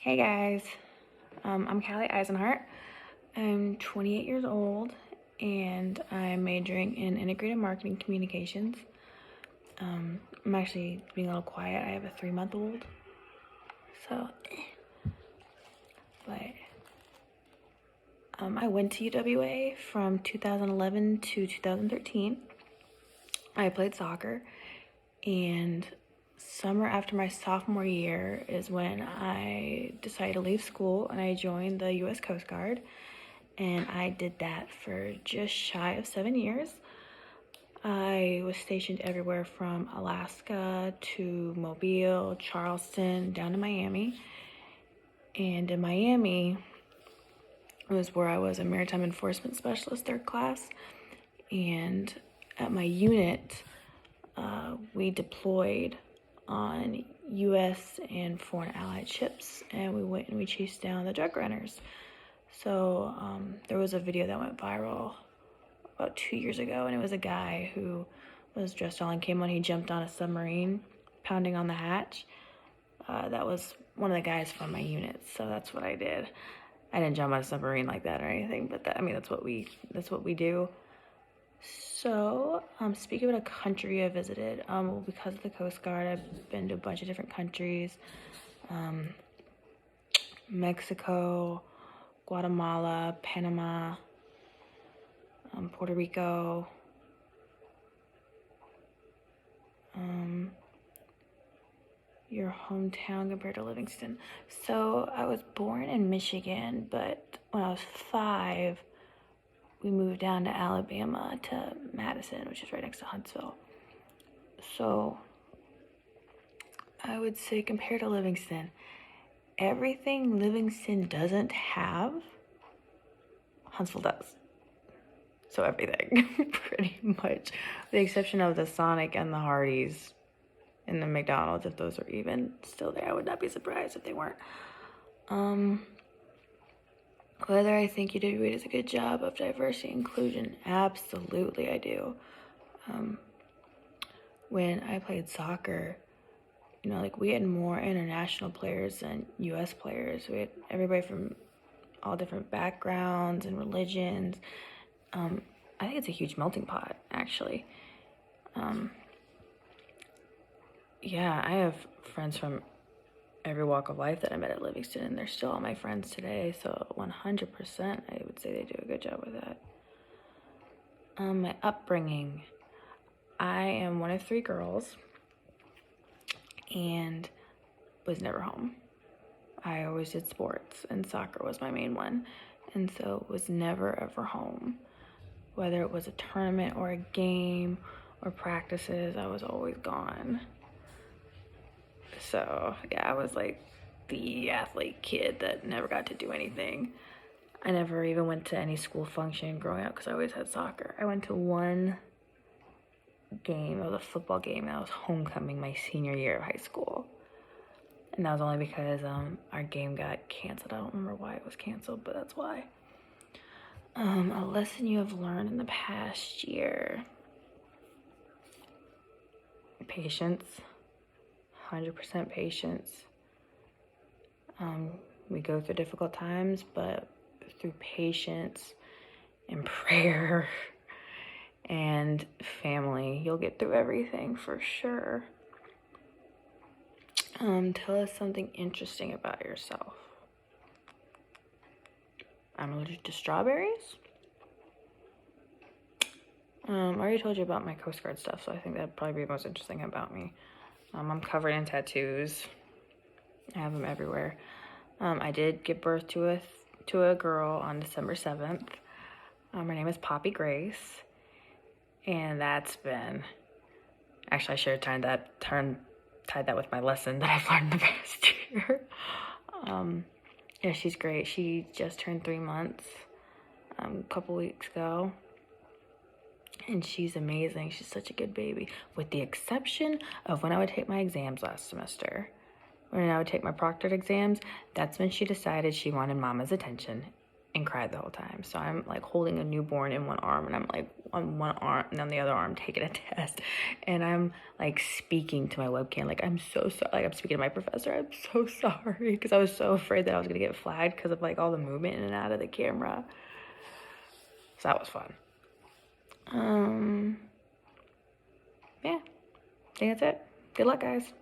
Hey guys, I'm Callie Eisenhart. I'm 28 years old and I'm majoring in integrated marketing communications. I'm actually being a little quiet. I have a 3-month-old, so, but I went to UWA from 2011 to 2013. I played soccer, and summer after my sophomore year is when I decided to leave school and I joined the U.S. Coast Guard. And I did that for just shy of 7 years. I was stationed everywhere from Alaska to Mobile, Charleston, down to Miami. And in Miami was where I was a maritime enforcement specialist, 3rd class. And at my unit, we deployed on U.S. and foreign allied ships, and we went and we chased down the drug runners. So there was a video that went viral about 2 years ago, and it was a guy who was dressed all in camo and he jumped on a submarine, pounding on the hatch. That was one of the guys from my unit, so that's what I did. I didn't jump on a submarine like that or anything, but that's what we do. So, speaking of a country I visited, because of the Coast Guard, I've been to a bunch of different countries. Mexico, Guatemala, Panama, Puerto Rico, your hometown compared to Livingston. So I was born in Michigan, but when I was 5, we moved down to Alabama to Madison, which is right next to Huntsville. So I would say compared to Livingston, everything Livingston doesn't have, Huntsville does. So everything, pretty much. With the exception of the Sonic and the Hardee's and the McDonald's, if those are even still there. I would not be surprised if they weren't. Whether I think UWA does a good job of diversity and inclusion, absolutely I do. When I played soccer, we had more international players than U.S. players. We had everybody from all different backgrounds and religions. I think it's a huge melting pot, actually. Yeah, I have friends from every walk of life that I met at Livingston, and they're still all my friends today, so 100% I would say they do a good job with that. My upbringing. I am one of 3 girls and was never home. I always did sports, and soccer was my main one, and so was never ever home. Whether it was a tournament or a game or practices, I was always gone. So yeah, I was like the athlete kid that never got to do anything. I never even went to any school function growing up because I always had soccer. I went to one game, it was a football game, that was homecoming my senior year of high school. And that was only because our game got canceled. I don't remember why it was canceled, but that's why. A lesson you have learned in the past year. Patience. 100% patience. We go through difficult times, but through patience and prayer and family, you'll get through everything for sure. Tell us something interesting about yourself. I'm allergic to strawberries. I already told you about my Coast Guard stuff, so I think that'd probably be the most interesting about me. I'm covered in tattoos. I have them everywhere. I did give birth to a girl on December 7th. Her name is Poppy Grace, and that's been. Actually, I should have tied that with my lesson that I've learned the past year. Yeah, she's great. She just turned 3 months a couple weeks ago. And she's amazing. She's such a good baby. With the exception of when I would take my exams last semester. When I would take my proctored exams, that's when she decided she wanted mama's attention. and cried the whole time. So I'm like holding a newborn in one arm, and I'm like on one arm and on the other arm taking a test, and I'm like speaking to my webcam like, I'm so sorry, like I'm speaking to my professor, I'm so sorry, because I was so afraid that I was gonna get flagged because of like all the movement in and out of the camera. So that was fun. Yeah, I think that's it. Good luck, guys.